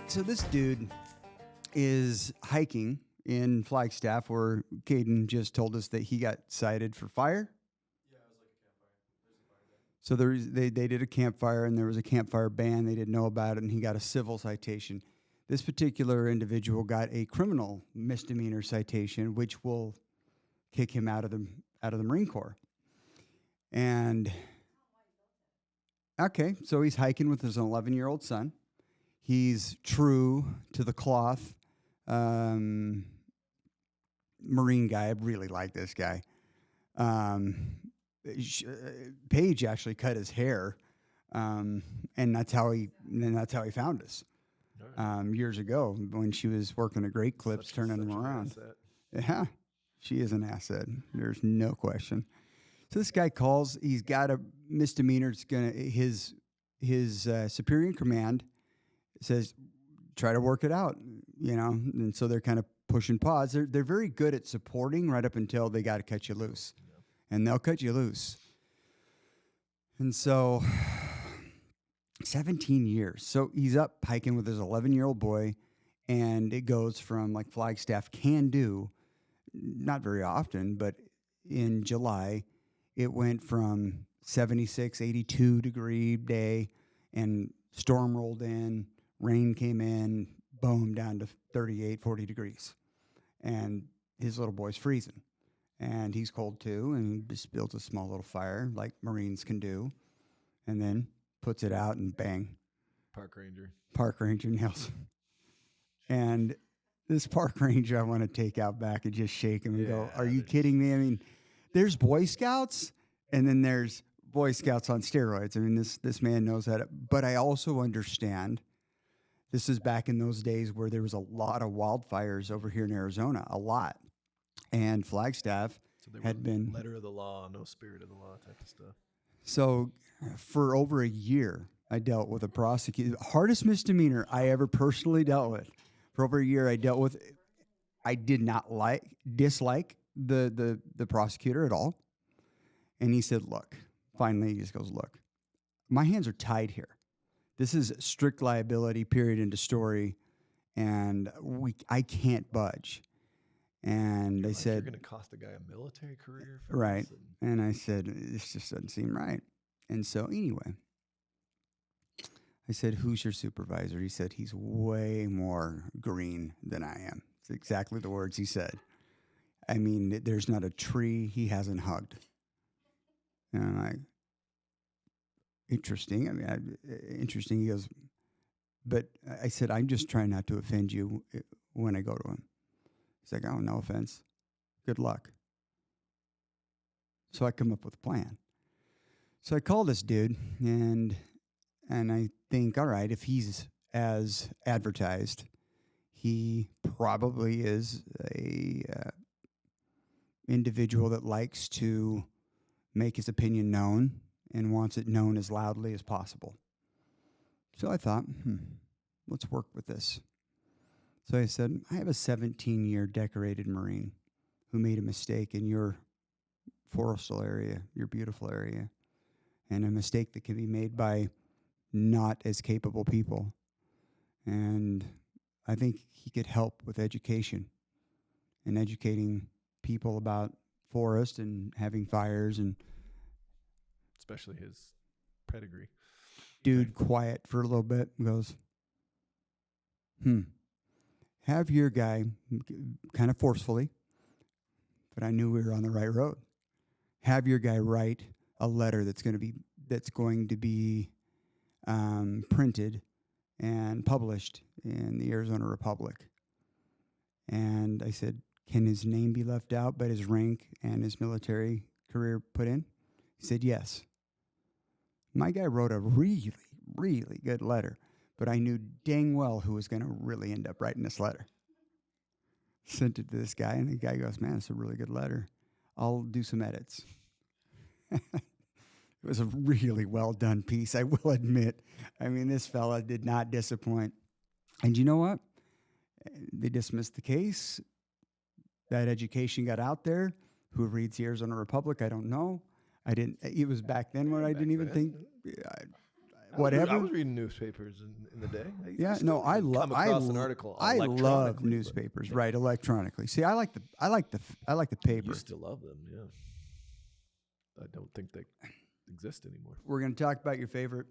So this dude is hiking in Flagstaff, where Caden just told us that he got cited for fire. Yeah, it was like a campfire. There's a fire ban. So they did a campfire, and there was a campfire ban. They didn't know about it, and he got a civil citation. This particular individual got a criminal misdemeanor citation, which will kick him out of the Marine Corps. And okay, so he's hiking with his 11-year-old son. He's true to the cloth. Marine guy. I really like this guy. Paige actually cut his hair, and that's how he found us years ago when she was working at Great Clips, turning them around. Yeah, she is an asset. There's no question. So this guy calls. He's got a misdemeanor. It's gonna his superior in command says, try to work it out, and so they're kind of pushing pause. They're very good at supporting right up until they got to cut you loose, and they'll cut you loose. And so 17 years. So he's up hiking with his 11-year-old boy, and it goes from like Flagstaff can do, not very often, but in July, it went from 76, 82 degree day, and storm rolled in. Rain came in, boom, down to 38, 40 degrees. And his little boy's freezing. And he's cold too, and he just builds a small little fire like Marines can do, and then puts it out and bang. Park ranger nails. And this park ranger I want to take out back and just shake him and go, are you kidding me? I mean, there's Boy Scouts, and then there's Boy Scouts on steroids. I mean, this man knows that. But I also understand this is back in those days where there was a lot of wildfires over here in Arizona, a lot. And Flagstaff had been letter of the law, no spirit of the law type of stuff. So for over a year, I dealt with a prosecutor. Hardest misdemeanor I ever personally dealt with. For over a year, I dealt with. I did not dislike the prosecutor at all. And he said, look, finally, he just goes, look, my hands are tied here. This is strict liability, period, end of story, and I can't budge. And they said, you're going to cost a guy a military career for right. this? And I said, this just doesn't seem right. And so anyway, I said, who's your supervisor? He said, he's way more green than I am. It's exactly the words he said. I mean, there's not a tree he hasn't hugged. And I'm like, interesting. I mean, interesting. He goes, but I said, I'm just trying not to offend you when I go to him. He's like, oh, no offense. Good luck. So I come up with a plan. So I call this dude, and I think, all right, if he's as advertised, he probably is a individual that likes to make his opinion known and wants it known as loudly as possible. So I thought, let's work with this. So I said, I have a 17-year decorated Marine who made a mistake in your forestal area, your beautiful area, and a mistake that can be made by not as capable people. And I think he could help with education and educating people about forest and having fires, and especially his pedigree. Dude, quiet for a little bit, goes, have your guy, kind of forcefully, but I knew we were on the right road. Have your guy write a letter that's going to be printed and published in the Arizona Republic. And I said, can his name be left out, but his rank and his military career put in? He said, yes. My guy wrote a really, really good letter, but I knew dang well who was going to really end up writing this letter. Sent it to this guy, and the guy goes, man, it's a really good letter. I'll do some edits. It was a really well done piece, I will admit. I mean, this fella did not disappoint. And you know what? They dismissed the case. That education got out there. Who reads the Arizona Republic? I don't know. It was back then where I didn't even think. whatever. I was reading newspapers in the day. Yeah, still no, I can love. come across an article. I love electronically, but newspapers, right? Electronically. See, I like the paper. You still love them, yeah. I don't think they exist anymore. We're going to talk about your favorite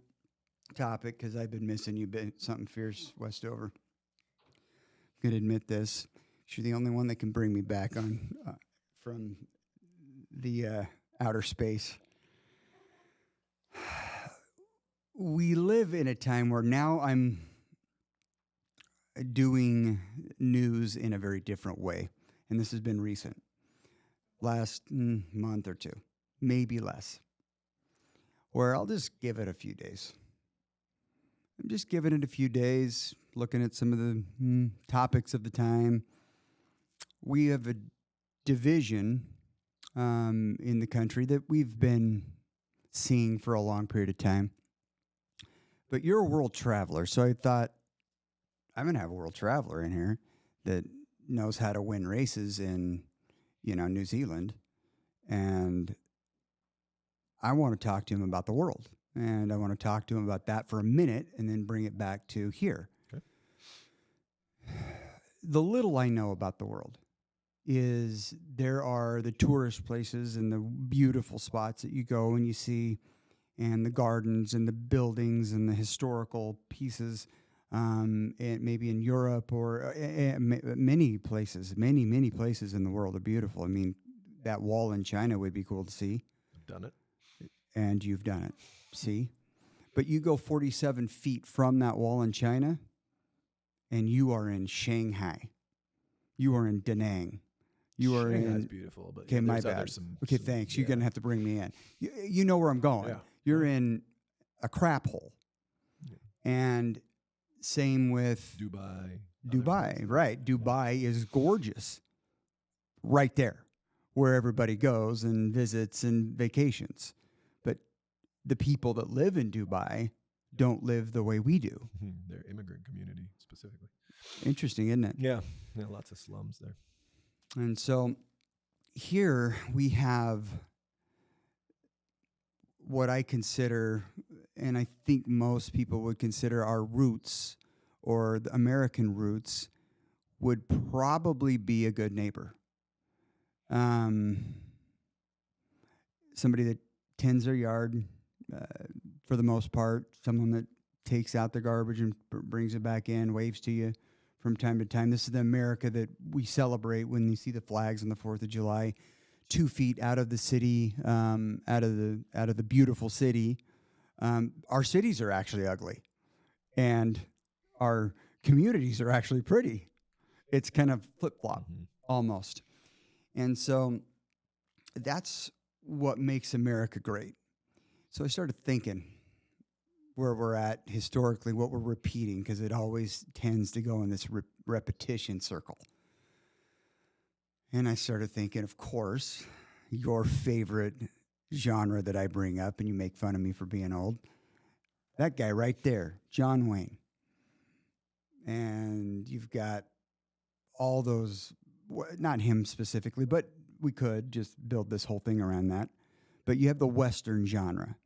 topic because I've been missing you. Something fierce, Westover. I'm going to admit this. You're the only one that can bring me back on from the outer space. We live in a time where now I'm doing news in a very different way, and this has been recent. Last month or two, maybe less, where I'll just give it a few days. I'm just giving it a few days, looking at some of the topics of the time. We have a division in the country that we've been seeing for a long period of time. But you're a world traveler, so I thought I'm going to have a world traveler in here that knows how to win races in, New Zealand. And I want to talk to him about the world. And I want to talk to him about that for a minute and then bring it back to here. Okay. The little I know about the world is there are the tourist places and the beautiful spots that you go and you see, and the gardens and the buildings and the historical pieces, and maybe in Europe or many places, many places in the world are beautiful. I mean, that wall in China would be cool to see. I've done it. And you've done it. See? But you go 47 feet from that wall in China, and you are in Shanghai. You are in Da Nang. You are Shanghai's in. beautiful, but Okay, my bad. Okay, thanks. You're gonna have to bring me in. You know where I'm going. Yeah. You're in a crap hole. Yeah. And same with Dubai, right? Dubai is gorgeous. Right there, where everybody goes and visits and vacations. But the people that live in Dubai don't live the way we do. Their immigrant community specifically. Interesting, isn't it? Yeah, lots of slums there. And so here we have what I consider, and I think most people would consider our roots or the American roots, would probably be a good neighbor. Somebody that tends their yard for the most part, someone that takes out the garbage and brings it back in, waves to you from time to time. This is the America that we celebrate when you see the flags on the 4th of July, 2 feet out of the city, out of the beautiful city. Our cities are actually ugly, and our communities are actually pretty. It's kind of flip-flop almost. And so that's what makes America great. So I started thinking where we're at historically, what we're repeating, because it always tends to go in this repetition circle. And I started thinking, of course, your favorite genre that I bring up, and you make fun of me for being old, that guy right there, John Wayne. And you've got all those, not him specifically, but we could just build this whole thing around that. But you have the Western genre.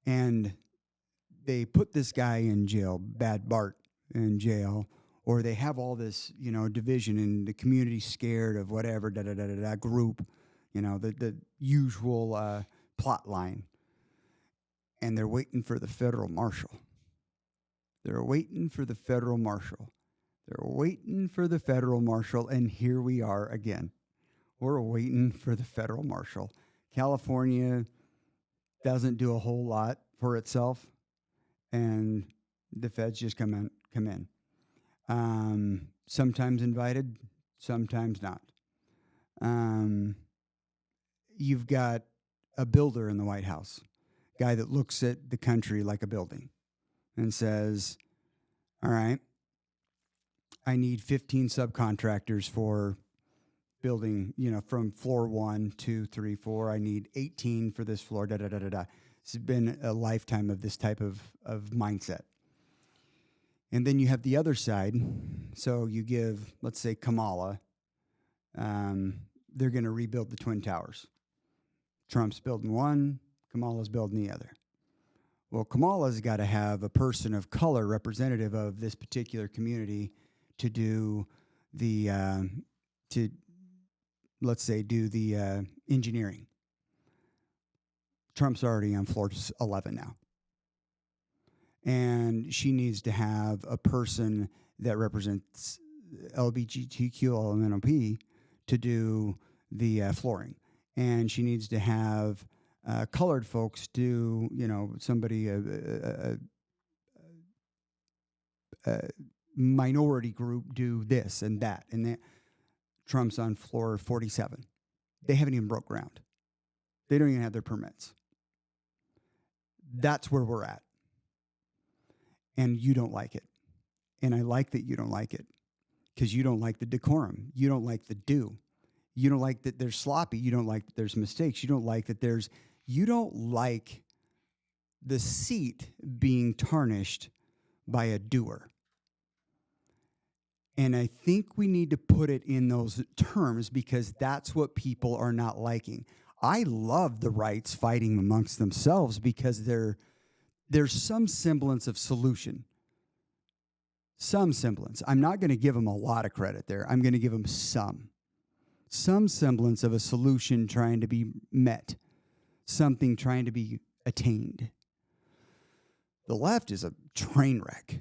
And they put this guy in jail, Bad Bart in jail, or they have all this, division and the community scared of whatever, group, the usual plot line. And they're waiting for the federal marshal. They're waiting for the federal marshal. They're waiting for the federal marshal, and here we are again. We're waiting for the federal marshal. California doesn't do a whole lot for itself, and the feds just come in. Sometimes invited, sometimes not. You've got a builder in the White House, guy that looks at the country like a building and says, all right, I need 15 subcontractors for building, from floor 1, 2, 3, 4. I need 18 for this floor, It's been a lifetime of this type of mindset. And then you have the other side. So you give, let's say, Kamala, they're going to rebuild the Twin Towers. Trump's building one, Kamala's building the other. Well, Kamala's got to have a person of color representative of this particular community to do the to let's say do the engineering. Trump's already on floor 11 now. And she needs to have a person that represents LGBTQ LMNOP to do the flooring. And she needs to have colored folks do, somebody, a minority group do this and that. And that. Trump's on floor 47. They haven't even broke ground. They don't even have their permits. That's where we're at. And you don't like it. And I like that you don't like it because you don't like the decorum. You don't like the do. You don't like that there's sloppy. You don't like that there's mistakes. You don't like that you don't like the seat being tarnished by a doer. And I think we need to put it in those terms because that's what people are not liking. I love the rights fighting amongst themselves because there's some semblance of solution. Some semblance. I'm not going to give them a lot of credit there. I'm going to give them some semblance of a solution trying to be met, something trying to be attained. The left is a train wreck.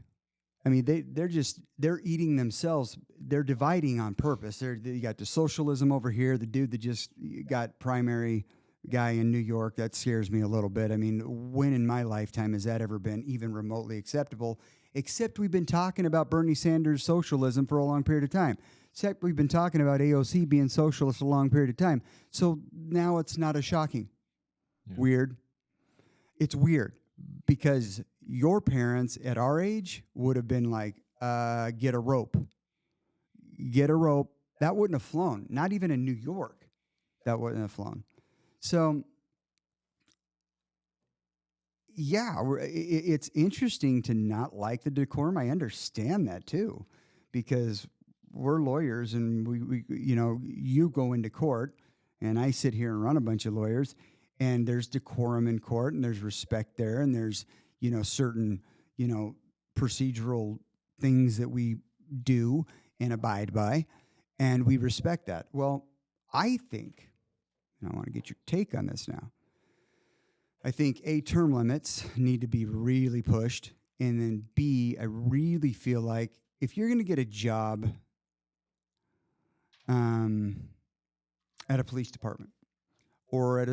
I mean, they're eating themselves. They're dividing on purpose. You got the socialism over here. The dude that just got primary guy in New York, that scares me a little bit. I mean, when in my lifetime has that ever been even remotely acceptable? Except we've been talking about Bernie Sanders' socialism for a long period of time. Except we've been talking about AOC being socialist a long period of time. So now it's not as shocking. Yeah. Weird. It's weird because your parents at our age would have been like, get a rope. Get a rope. That wouldn't have flown. Not even in New York. That wouldn't have flown. So, yeah, it's interesting to not like the decorum. I understand that too, because we're lawyers and we you go into court and I sit here and run a bunch of lawyers and there's decorum in court and there's respect there and there's, certain, procedural things that we do and abide by and we respect that. Well, I think, and I want to get your take on this now. I think A, term limits need to be really pushed. And then B, I really feel like if you're going to get a job at a police department or at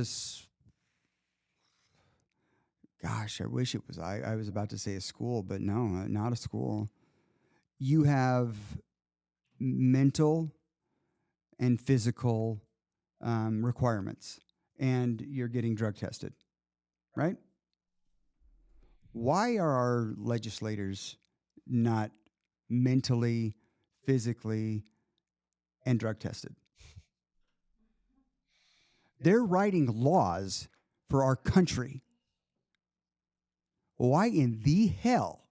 gosh, I wish it was, I was about to say a school, but no, not a school. You have mental and physical requirements and you're getting drug tested. Right? Why are our legislators not mentally, physically, and drug tested? They're writing laws for our country. Why in the hell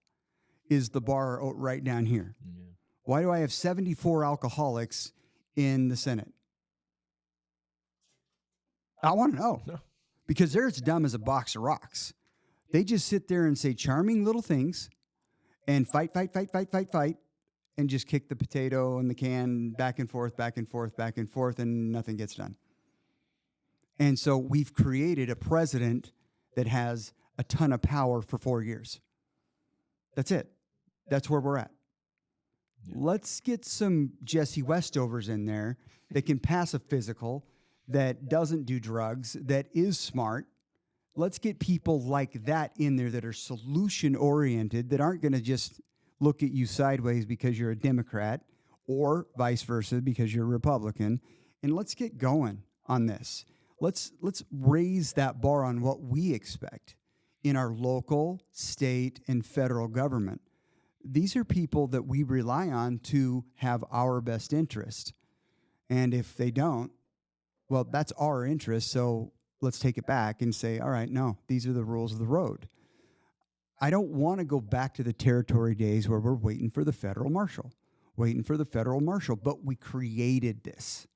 is the bar right down here? Yeah. Why do I have 74 alcoholics in the Senate? I want to know. No. Because they're as dumb as a box of rocks. They just sit there and say charming little things and fight, and just kick the potato and the can back and forth, and nothing gets done. And so we've created a president that has a ton of power for 4 years. That's it. That's where we're at. Yeah. Let's get some Jesse Westovers in there that can pass a physical, that doesn't do drugs, that is smart. Let's get people like that in there that are solution-oriented, that aren't going to just look at you sideways because you're a Democrat or vice versa because you're a Republican. And let's get going on this. Let's raise that bar on what we expect in our local, state, and federal government. These are people that we rely on to have our best interest. And if they don't, well, that's our interest, so let's take it back and say, all right, no, these are the rules of the road. I don't want to go back to the territory days where we're waiting for the federal marshal, but we created this.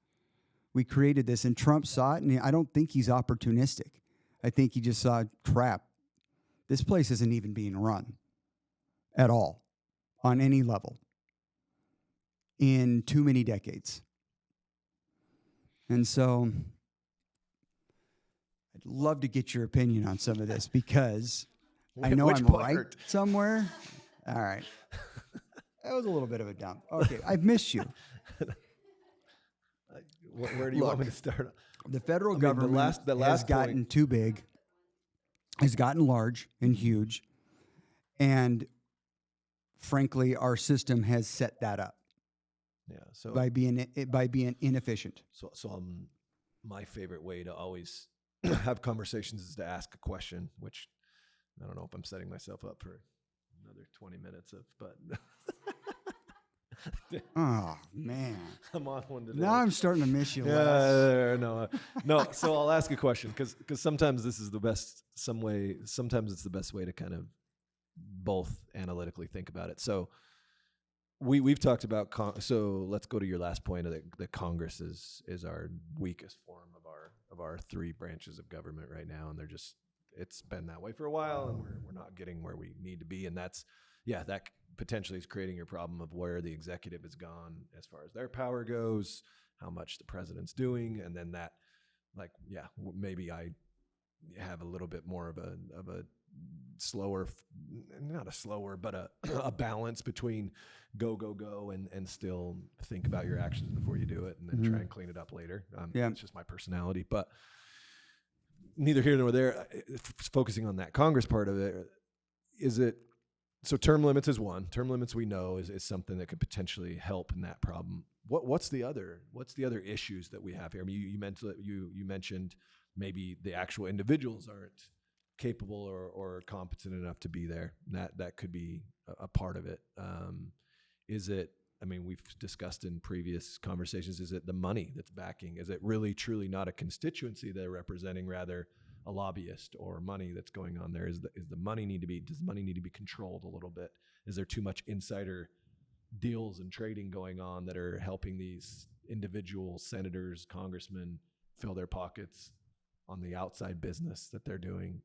And Trump saw it, and I don't think he's opportunistic. I think he just saw, crap, This place isn't even being run at all on any level in too many decades. And so I'd love to get your opinion on some of this because I know I'm right somewhere. All right. That was a little bit of a dump. Okay, I've missed you. Where do you want me to start? The federal government has gotten too big, has gotten large and huge, and frankly, our system has set that up. Yeah. So by being inefficient. So my favorite way to always have conversations is to ask a question, which I don't know if I'm setting myself up for another 20 minutes of, but. Oh man, I'm on one today. Now I'm starting to miss you. No. So I'll ask a question because sometimes this is the best. Sometimes it's the best way to kind of both analytically think about it. So we've talked about. So let's go to your last point of that Congress is our weakest form of our three branches of government right now, and it's been that way for a while, and we're not getting where we need to be, and that potentially is creating your problem of where the executive has gone as far as their power goes, how much the president's doing, and then that, maybe I have a little bit more of a slower, not a slower, but a balance between go and still think about your actions before you do it, and then try and clean it up later. It's just my personality, but neither here nor there. Focusing on that Congress part of it, so term limits is one. Term limits we know is something that could potentially help in that problem. What's the other issues that we have here? I mean, you mentioned maybe the actual individuals aren't capable or competent enough to be there. That could be a part of it. We've discussed in previous conversations, is it the money that's backing? Is it really truly not a constituency they're representing, rather a lobbyist or money that's going on there? Does the money need to be controlled a little bit? Is there too much insider deals and trading going on that are helping these individual senators, congressmen fill their pockets on the outside business that they're doing?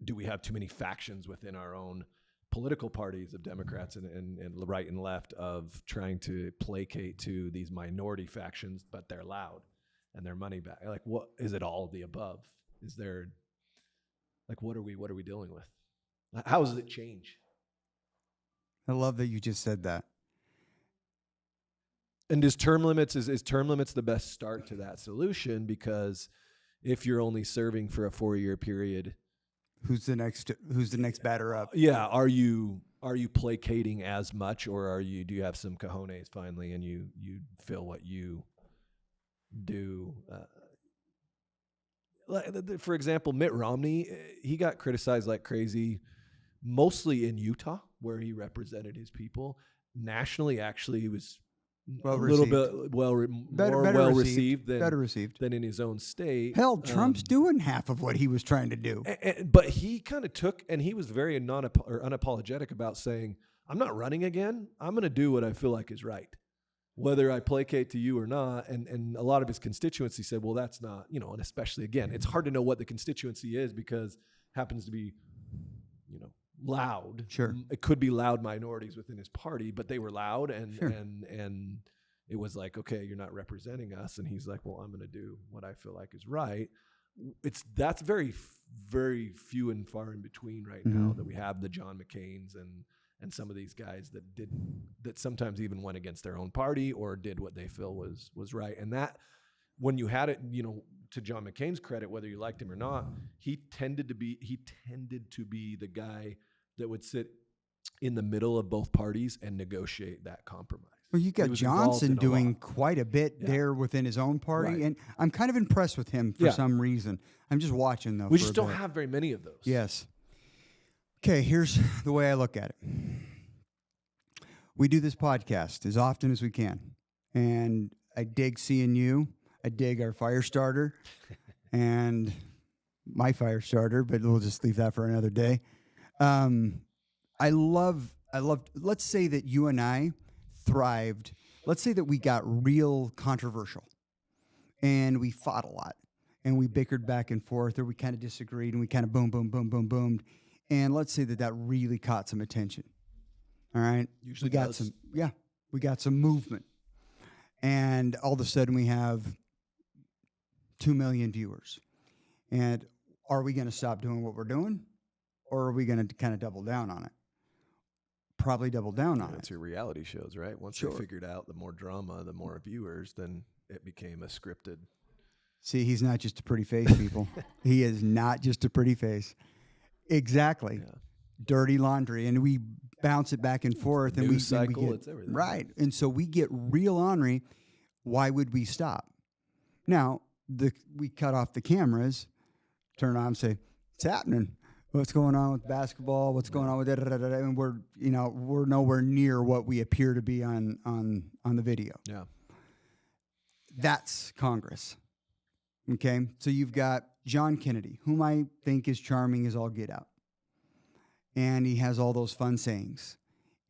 Do we have too many factions within our own political parties of Democrats and right and left of trying to placate to these minority factions, but they're loud and their money back? Like, what is it? All of the above? Is there, what are we dealing with? How does it change? I love that you just said that. And is term limits the best start to that solution? Because if you're only serving for a 4-year period, who's the next batter up? Yeah, are you placating as much, or do you have some cojones finally, and you feel what you do? For example, Mitt Romney, he got criticized like crazy, mostly in Utah, where he represented his people. Nationally, actually, he was well a received. little bit better received than in his own state. Hell, Trump's doing half of what he was trying to do. But he kind of took, and he was very unapologetic about saying, I'm not running again. I'm going to do what I feel like is right, whether I placate to you or not. And a lot of his constituency said, well, that's not, and especially, again, it's hard to know what the constituency is because it happens to be, loud. Sure. It could be loud minorities within his party, but they were loud and sure. and it was like, okay, you're not representing us. And he's like, well, I'm going to do what I feel like is right. That's very, very few and far in between right now that we have the John McCains and some of these guys that sometimes even went against their own party or did what they feel was right. And that, when you had it, to John McCain's credit, whether you liked him or not, he tended to be the guy that would sit in the middle of both parties and negotiate that compromise. Well, you got Johnson doing quite a bit there within his own party, right. And I'm kind of impressed with him for some reason. I'm just watching, though. We just don't have very many of those. Yes. Okay, here's the way I look at it. We do this podcast as often as we can, and I dig seeing you. I dig our fire starter and my fire starter, but we'll just leave that for another day. I love, let's say that you and I thrived. Let's say that we got real controversial and we fought a lot and we bickered back and forth, or we kind of disagreed, and we kind of boom, boom, boom, boom, boomed. And let's say that really caught some attention. All right. Usually we got does. we got some movement. And all of a sudden we have 2 million viewers. And are we going to stop doing what we're doing? Or are we going to kind of double down on it? Probably double down on It's it. your reality shows, right? Once Sure. they figured out the more drama, the more viewers, then it became a scripted. See, he's not just a pretty face, people. He is not just a pretty face. Exactly. Yeah. Dirty laundry. And we bounce it back and forth. And News we cycle, get, it's everything. right. And so we get real ornery. Why would we stop? Now, we cut off the cameras, turn on, say, it's happening. What's going on with basketball? What's going on with it? And we're nowhere near what we appear to be on the video. Yeah. That's Congress. Okay? So you've got John Kennedy, whom I think is charming as all get out. And he has all those fun sayings.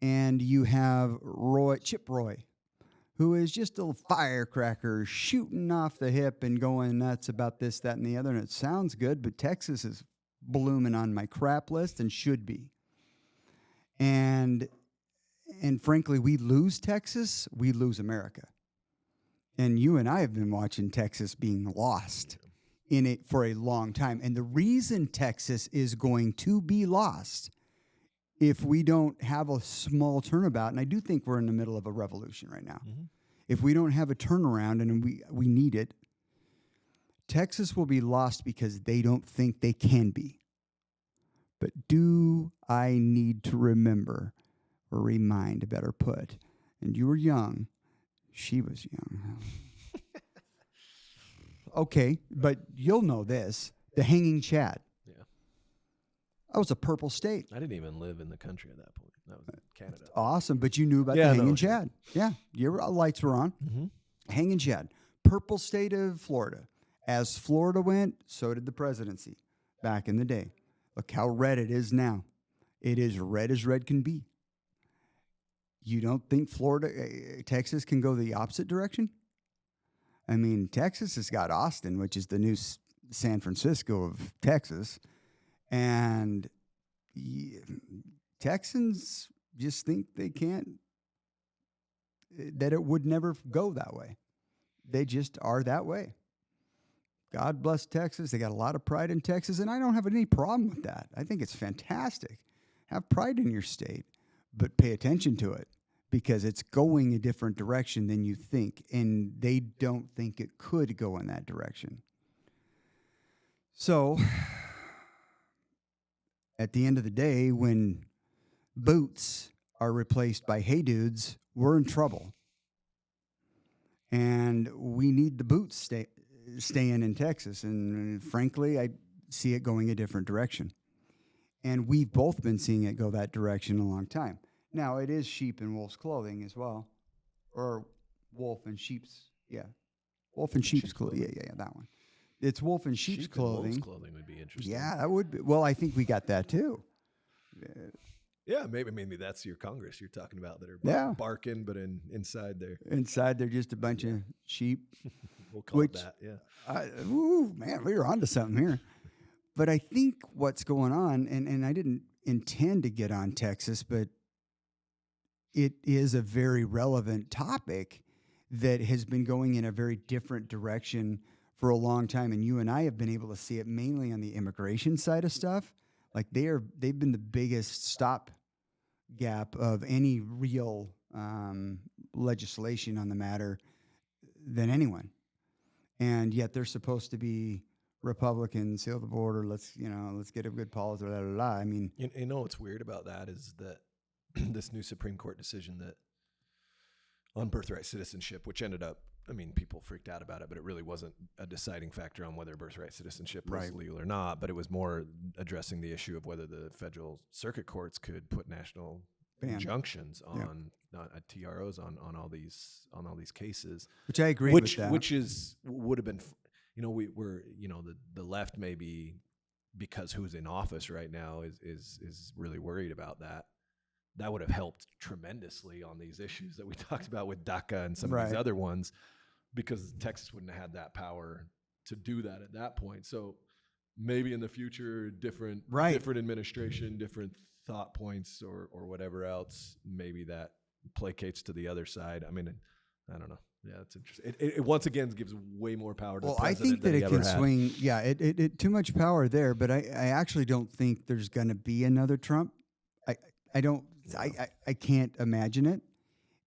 And you have Chip Roy, who is just a firecracker shooting off the hip and going nuts about this, that, and the other. And it sounds good, but Texas is blooming on my crap list and should be. And frankly, we lose Texas, we lose America. And you and I have been watching Texas being lost in it for a long time. And the reason Texas is going to be lost if we don't have a small turnabout, and I do think we're in the middle of a revolution right now. Mm-hmm. If we don't have a turnaround, and we need it, Texas will be lost because they don't think they can be. But do I need to remember, or remind, better put, and you were young, she was young. Okay, but you'll know this, the Hanging Chad. Yeah. That was a purple state. I didn't even live in the country at that point. That was in Canada. Awesome, but you knew about Yeah, the no, Hanging sure. Chad. Yeah, your lights were on. Mm-hmm. Hanging Chad, purple state of Florida. As Florida went, so did the presidency back in the day. Look how red it is now. It is red as red can be. You don't think Texas can go the opposite direction? I mean, Texas has got Austin, which is the new San Francisco of Texas. And Texans just think they can't, that it would never go that way. They just are that way. God bless Texas. They got a lot of pride in Texas, and I don't have any problem with that. I think it's fantastic. Have pride in your state, but pay attention to it because it's going a different direction than you think, and they don't think it could go in that direction. So, at the end of the day, when boots are replaced by hey dudes, we're in trouble. And we need the boots staying in Texas. And frankly, I see it going a different direction. And we've both been seeing it go that direction a long time. Now, it is sheep in wolf's clothing as well. Or wolf in sheep's, yeah. Wolf in sheep's clothing. Yeah, that one. It's wolf in sheep's clothing. Wolf's clothing would be interesting. Yeah, that would be. Well, I think we got that too. Yeah, maybe that's your Congress you're talking about that are barking, but inside there. Inside, they're just a bunch of sheep. We'll call it that, yeah. Man, we were onto something here. But I think what's going on, and I didn't intend to get on Texas, but it is a very relevant topic that has been going in a very different direction for a long time. And you and I have been able to see it mainly on the immigration side of stuff. Like they've been the biggest stopgap of any real legislation on the matter than anyone. And yet they're supposed to be Republicans, seal the border, let's get a good policy, blah, blah, blah. I mean, you know what's weird about that is that this new Supreme Court decision that on birthright citizenship, which ended up, I mean, people freaked out about it, but it really wasn't a deciding factor on whether birthright citizenship was legal or not. But it was more addressing the issue of whether the federal circuit courts could put national injunctions on TROs on all these cases. Which I agree with that. Which would have been, the left maybe because who's in office right now is really worried about that. That would have helped tremendously on these issues that we talked about with DACA and some of these other ones, because Texas wouldn't have had that power to do that at that point. So maybe in the future, different administration, different thought points, or whatever else, maybe that placates to the other side. I mean, I don't know. Yeah, it's interesting. It once again gives way more power to the president. I think that it can swing. Yeah, it too much power there, but I actually don't think there's going to be another Trump. I don't. I can't imagine it,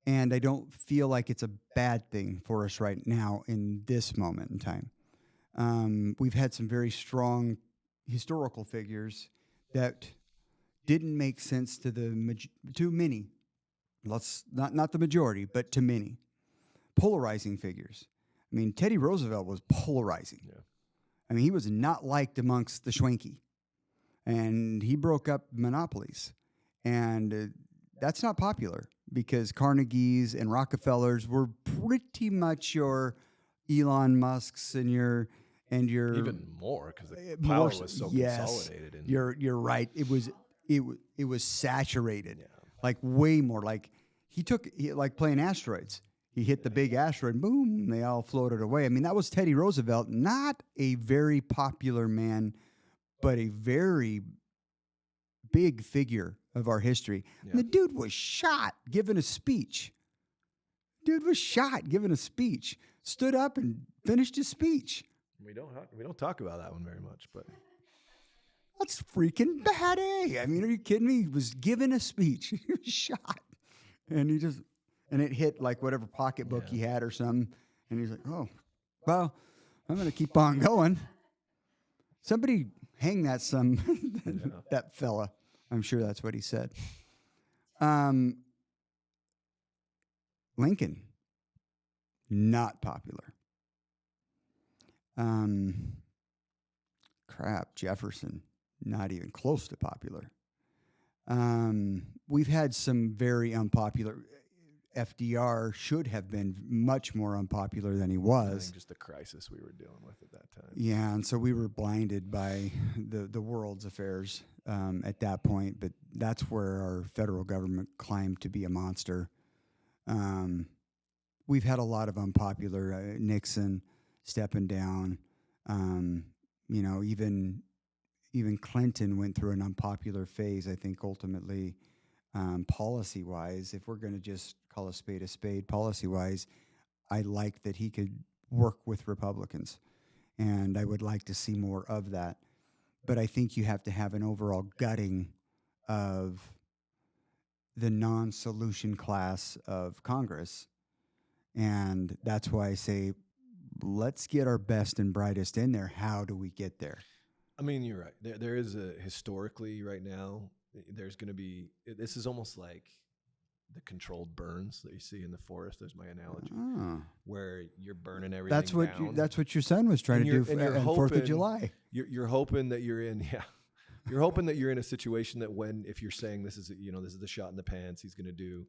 and I don't feel like it's a bad thing for us right now in this moment in time. We've had some very strong historical figures that didn't make sense to too many. Let's not the majority, but to many. Polarizing figures. I mean, Teddy Roosevelt was polarizing. Yeah. I mean, he was not liked amongst the Schwenke, and he broke up monopolies, and that's not popular because Carnegie's and Rockefellers were pretty much your Elon Musk's and your even more because the power was so consolidated. You're right. It was saturated, like way more. Like like playing asteroids. He hit the big asteroid, boom, they all floated away. I mean, that was Teddy Roosevelt, not a very popular man, but a very big figure of our history. Yeah. And the dude was shot giving a speech. Stood up and finished his speech. We don't talk about that one very much, but that's freaking bad, eh? I mean, are you kidding me? He was giving a speech. He was shot. And it hit like whatever pocketbook he had or something. And he's like, oh, well, I'm going to keep on going. Somebody hang that that fella. I'm sure that's what he said. Lincoln, not popular. Jefferson, not even close to popular. We've had some very unpopular. FDR should have been much more unpopular than he was. Just the crisis we were dealing with at that time. Yeah, and so we were blinded by the world's affairs at that point, but that's where our federal government climbed to be a monster. We've had a lot of unpopular Nixon stepping down. Even Clinton went through an unpopular phase, I think, ultimately. Policy-wise, if we're going to just call a spade, policy-wise, I like that he could work with Republicans, and I would like to see more of that. But I think you have to have an overall gutting of the non-solution class of Congress, and that's why I say, let's get our best and brightest in there. How do we get there? I mean, you're right. There is historically right now, there's going to be, this is almost like the controlled burns that you see in the forest. There's my analogy, where you're burning everything down. That's what your son was trying to do on 4th of July. You're hoping that you're in, you're hoping that you're in a situation that if you're saying this is the shot in the pants, he's going to do,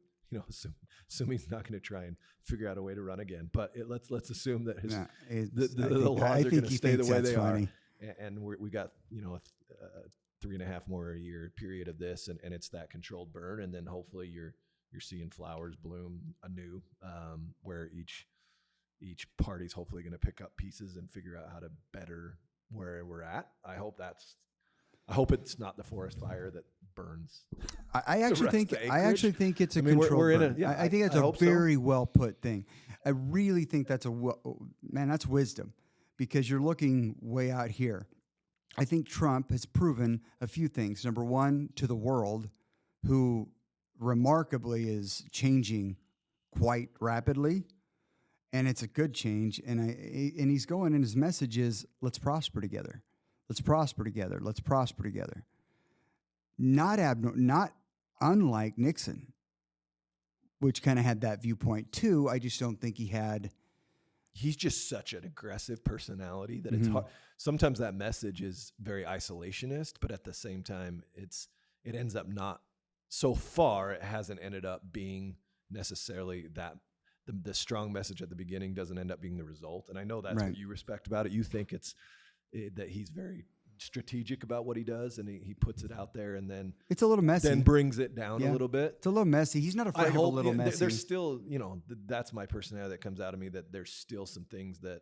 assume he's not going to try and figure out a way to run again. But let's assume that the laws are going to stay the way they are. And we got, 3.5 more a year period of this, and it's that controlled burn, and then hopefully you're seeing flowers bloom anew, where each party's hopefully going to pick up pieces and figure out how to better where we're at. I hope it's not the forest fire that burns. I actually think it's a controlled burn. I think that's a very well put thing. I really think that's that's wisdom, because you're looking way out here. I think Trump has proven a few things. Number one, to the world, who remarkably is changing quite rapidly, and it's a good change. And he's going, and his message is, let's prosper together. Let's prosper together. Let's prosper together. Not unlike Nixon, which kind of had that viewpoint too. I just don't think he had. He's just such an aggressive personality that it's hard. Sometimes that message is very isolationist, but at the same time, it ends up not so far. It hasn't ended up being necessarily that the strong message at the beginning doesn't end up being the result. And I know that's what you respect about it. You think that he's very strategic about what he does, and he puts it out there, and then it's a little messy. Then brings it down a little bit. It's a little messy. He's not afraid of a little messy. There's still, that's my personality that comes out of me, that there's still some things that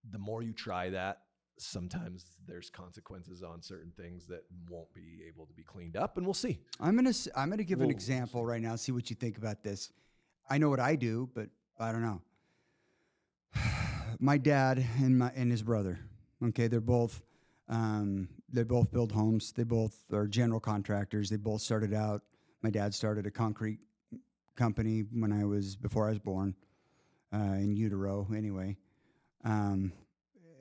the more you try that, sometimes there's consequences on certain things that won't be able to be cleaned up, and we'll see. I'm gonna give an example right now. See what you think about this. I know what I do, but I don't know. My dad and his brother. Okay, they both build homes. They both are general contractors. They both started out. My dad started a concrete company before I was born, in utero. Anyway,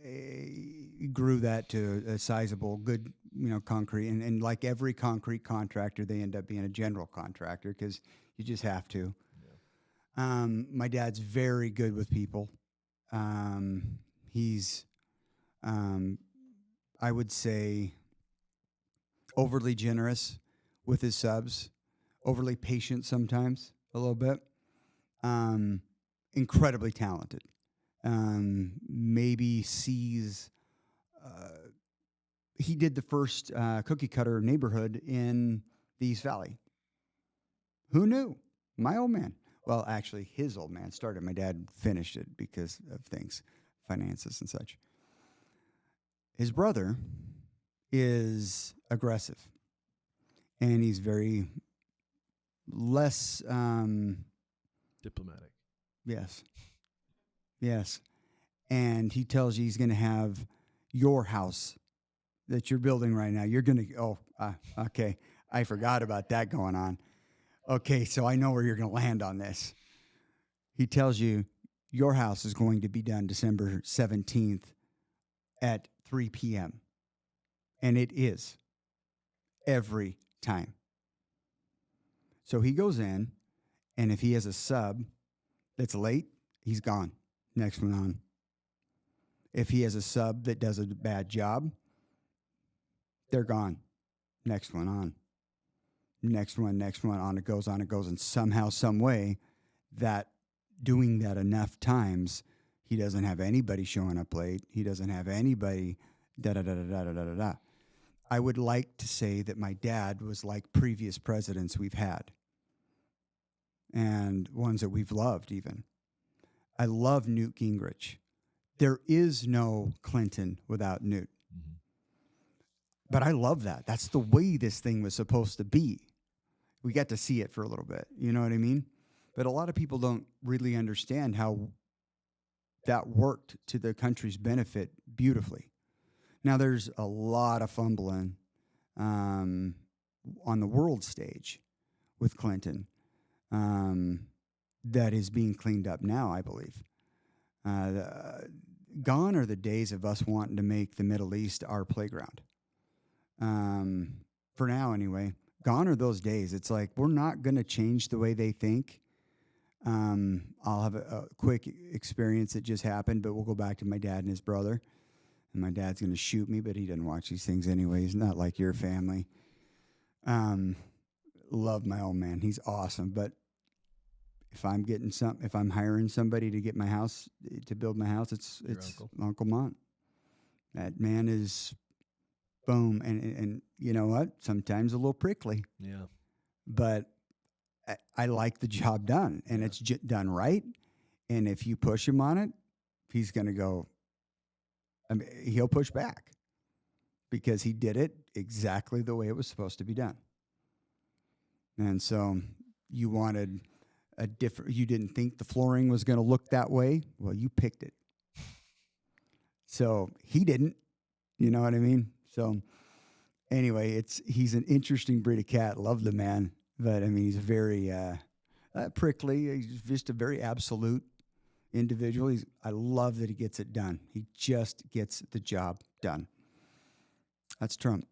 he grew that to a sizable, good, concrete. And like every concrete contractor, they end up being a general contractor because you just have to. Yeah. My dad's very good with people. He's, I would say, overly generous with his subs, overly patient sometimes, a little bit. Incredibly talented. Maybe sees. He did the first cookie cutter neighborhood in the East Valley. Who knew? My old man. Well, actually, his old man started. My dad finished it because of things, finances and such. His brother is aggressive, and he's very less diplomatic. Yes. And he tells you he's going to have your house that you're building right now. You're going to, okay, I forgot about that going on. Okay, so I know where you're going to land on this. He tells you your house is going to be done December 17th at 3 p.m. And it is every time. So he goes in, and if he has a sub that's late, he's gone. Next one on. If he has a sub that does a bad job, they're gone. Next one on. Next one, on it goes. And somehow, some way, that doing that enough times, he doesn't have anybody showing up late. He doesn't have anybody da-da-da-da-da-da-da-da. I would like to say that my dad was like previous presidents we've had and ones that we've loved even. I love Newt Gingrich. There is no Clinton without Newt. Mm-hmm. But I love that. That's the way this thing was supposed to be. We got to see it for a little bit. You know what I mean? But a lot of people don't really understand how that worked to the country's benefit beautifully. Now, there's a lot of fumbling on the world stage with Clinton that is being cleaned up now, I believe. Gone are the days of us wanting to make the Middle East our playground. For now, anyway. Gone are those days. It's like, we're not going to change the way they think. I'll have a quick experience that just happened, but we'll go back to my dad and his brother. And my dad's going to shoot me, but he doesn't watch these things anyway. He's not like your family. Love my old man. He's awesome. But if I'm hiring somebody to get my house, to build my house, it's Uncle Mont. That man is boom. And you know what? Sometimes a little prickly. Yeah. But I like the job done, and it's done right. And if you push him on it, he's going to go, he'll push back because he did it exactly the way it was supposed to be done. And so you wanted you didn't think the flooring was going to look that way. Well, you picked it. So he didn't, you know what I mean? So anyway, he's an interesting breed of cat. Love the man. But, I mean, he's very prickly. He's just a very absolute individual. I love that he gets it done. He just gets the job done. That's Trump.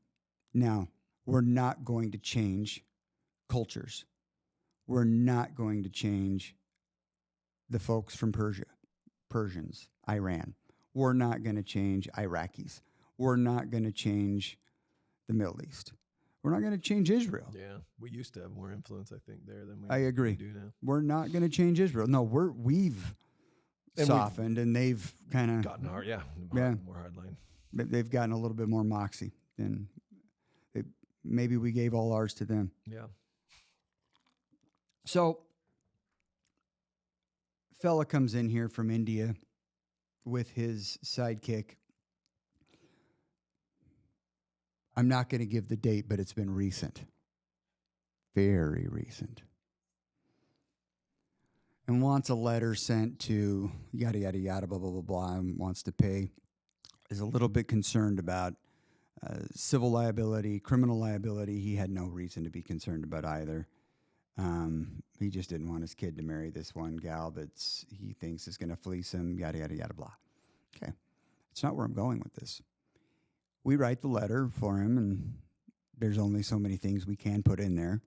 Now, we're not going to change cultures. We're not going to change the folks from Persia, Persians, Iran. We're not going to change Iraqis. We're not going to change the Middle East. We're not going to change Israel. Yeah, we used to have more influence, I think, there than we I agree. do now. We're not going to change Israel. No, we've softened, and they've kind of gotten hard. Yeah, more hardline. They've gotten a little bit more moxie than maybe we gave all ours to them. Yeah. So, fella comes in here from India, with his sidekick. I'm not going to give the date, but it's been recent. Very recent. And wants a letter sent to yada, yada, yada, blah, blah, blah, blah, and wants to pay. Is a little bit concerned about civil liability, criminal liability. He had no reason to be concerned about either. He just didn't want his kid to marry this one gal that's he thinks is going to fleece him, yada, yada, yada, blah. Okay. It's not where I'm going with this. We write the letter for him, and there's only so many things we can put in there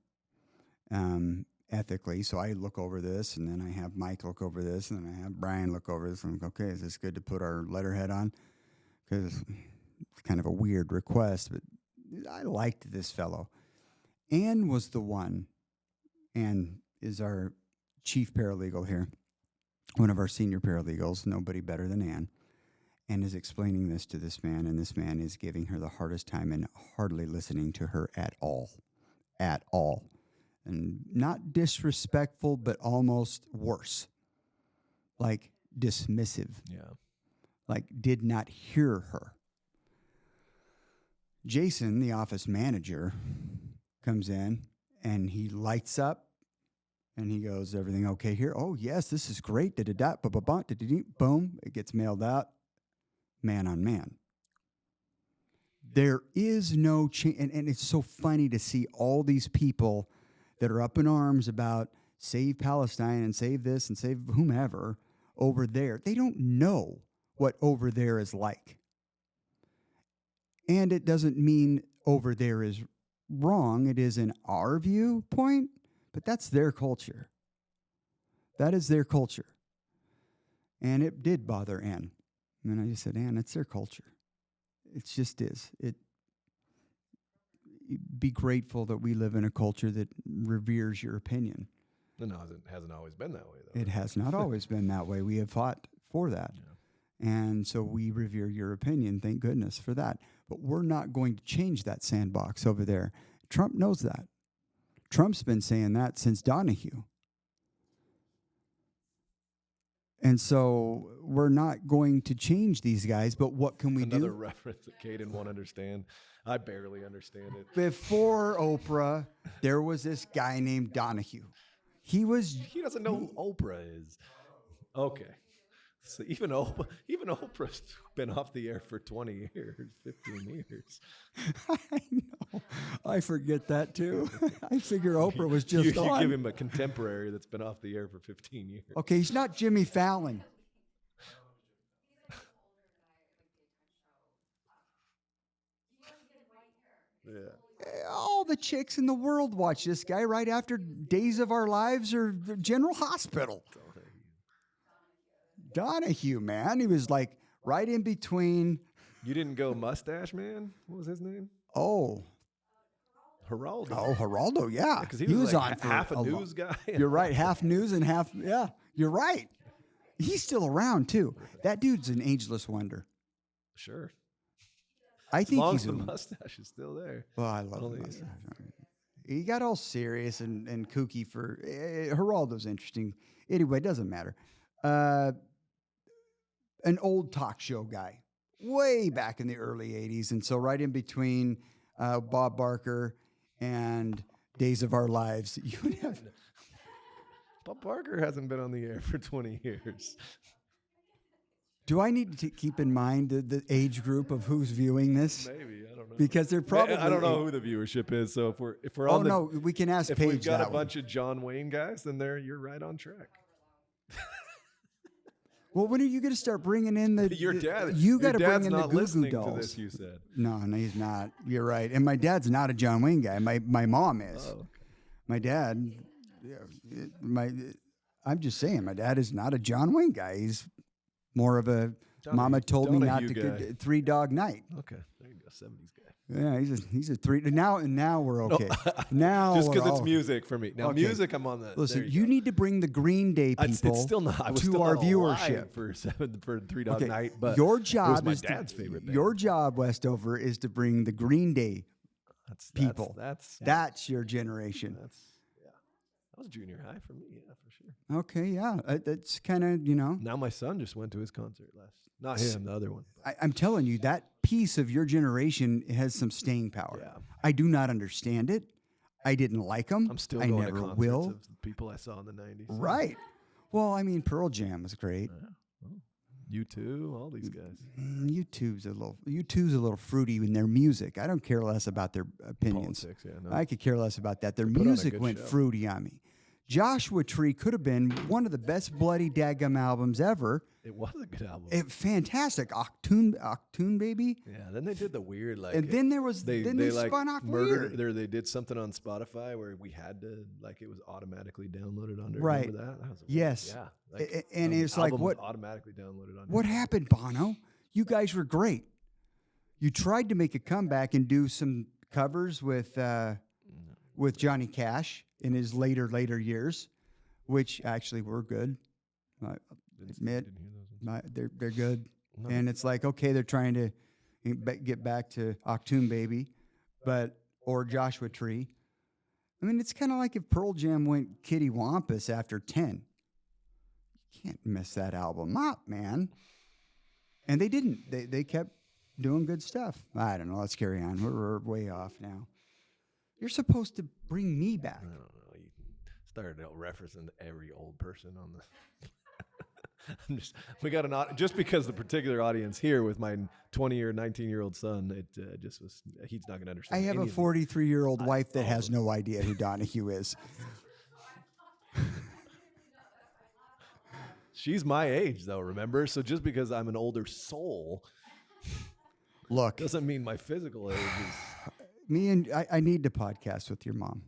ethically. So I look over this, and then I have Mike look over this, and then I have Brian look over this. And I'm like, okay, is this good to put our letterhead on? Because it's kind of a weird request, but I liked this fellow. Ann was the one. Ann is our chief paralegal here, one of our senior paralegals, nobody better than Ann, and is explaining this to this man, and this man is giving her the hardest time and hardly listening to her at all. At all. And not disrespectful, but almost worse. Like dismissive. Yeah. Like did not hear her. Jason, the office manager, comes in and he lights up and he goes, everything okay here? Oh, yes, this is great. Da-da-da, ba-ba-ba, da-da-dee, boom. It gets mailed out. Man on man. There is no change. And it's so funny to see all these people that are up in arms about save Palestine and save this and save whomever over there. They don't know what over there is like. And it doesn't mean over there is wrong. It is in our viewpoint, but that's their culture. That is their culture. And it did bother Ann. And I just said, Ann, it's their culture. It just is. Be grateful that we live in a culture that reveres your opinion. No, it hasn't always been that way, though. It has not always been that way. We have fought for that. Yeah. And so we revere your opinion. Thank goodness for that. But we're not going to change that sandbox over there. Trump knows that. Trump's been saying that since Donahue. And so we're not going to change these guys, but what can we do? Another reference that Caden won't understand. I barely understand it. Before Oprah, there was this guy named Donahue. He doesn't know who Oprah is. Okay. So even Oprah's been off the air for 20 years, 15 years. I know. I forget that too. I figure Oprah was just on. You give him a contemporary that's been off the air for 15 years. Okay, he's not Jimmy Fallon. Yeah. All the chicks in the world watch this guy right after Days of Our Lives or General Hospital. Donahue, man. He was like right in between. You didn't go Mustache Man? What was his name? Oh. Geraldo. Oh, Geraldo, yeah. Because he was like on for half a news guy. You're right. Half news and half, yeah. You're right. He's still around, too. That dude's an ageless wonder. Sure. I think as long he's as the mustache is still there. Well, I love the mustache. He got all serious and kooky for Geraldo's interesting. Anyway, it doesn't matter. An old talk show guy, way back in the early 80s. And so right in between Bob Barker and Days of Our Lives, you would have... Bob Barker hasn't been on the air for 20 years. Do I need to keep in mind the age group of who's viewing this? Maybe, I don't know. Because they're probably... I don't know who the viewership is, so if we're on no, we can ask Paige that. If we've got a bunch of John Wayne guys, then you're right on track. Well, when are you going to start bringing in the... Your dad. You got to bring in the not Goo Goo listening Dolls. to this, you said. No, he's not. You're right. And my dad's not a John Wayne guy. My mom is. Oh, okay. My dad... I'm just saying, my dad is not a John Wayne guy. He's more of a... Mama told me not to... Three Dog Night. Okay. There you go. 70s guy. Yeah, he's a three... Now we're okay. Now just because it's music for me. Now, okay. Music, I'm on the... Listen, you need to bring the Green Day people it's still not, I was to still our not viewership. For Three Dog Night, but your job was my dad's favorite band. Your job, Westover, is to bring the Green Day people. That's your generation. That was junior high for me, yeah, for sure. Okay, yeah. That's kind of, Now my son just went to his concert not him, the other one. I'm telling you, that piece of your generation has some staying power. Yeah. I do not understand it. I didn't like them. I'm still I going never to concerts will. of the people I saw in the 90s. Right. Well, I mean, Pearl Jam was great. Yeah. Well, U2, all these guys. U2's a little fruity in their music. I don't care less about their opinions. Politics, yeah. No. I could care less about that. Their Put on a music good went show. fruity on me. Joshua Tree could have been one of the best Bloody Daggum albums ever. It was a good album. Fantastic. Octoon Baby. Yeah, then they did the weird And then there was they like spun off murdered. weird. They did something on Spotify where we had to it was automatically downloaded under. Right. Remember that? That was Yes. Yeah. And it's like, album was what automatically downloaded under. What happened, Bono? You guys were great. You tried to make a comeback and do some covers with Johnny Cash in his later years, which actually were good. I admit, Didn't hear those ones. they're good. No. And it's like, okay, they're trying to get back to Octoon Baby, or Joshua Tree. I mean, it's kind of like if Pearl Jam went Kitty Wampus after 10. You can't mess that album up, man. And they didn't. They kept doing good stuff. I don't know. Let's carry on. We're way off now. You're supposed to bring me back. I don't know. You started out referencing every old person on the. We got just because the particular audience here with my 20 or 19-year-old son, it just was. He's not going to understand. I have a 43-year-old wife that has no idea who Donahue is. She's my age, though. Remember, so just because I'm an older soul, Look, doesn't mean my physical age is. I need to podcast with your mom.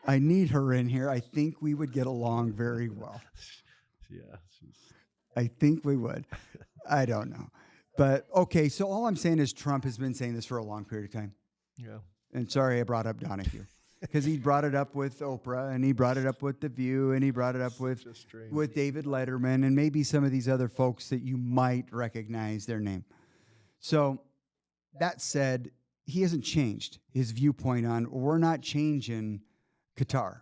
I need her in here. I think we would get along very well. Yeah, I think we would. I don't know. But, okay, so all I'm saying is Trump has been saying this for a long period of time. Yeah. And sorry I brought up Donahue. Because he brought it up with Oprah, and he brought it up with The View, and he brought it up with David Letterman, and maybe some of these other folks that you might recognize their name. So, that said, he hasn't changed his viewpoint on, we're not changing Qatar.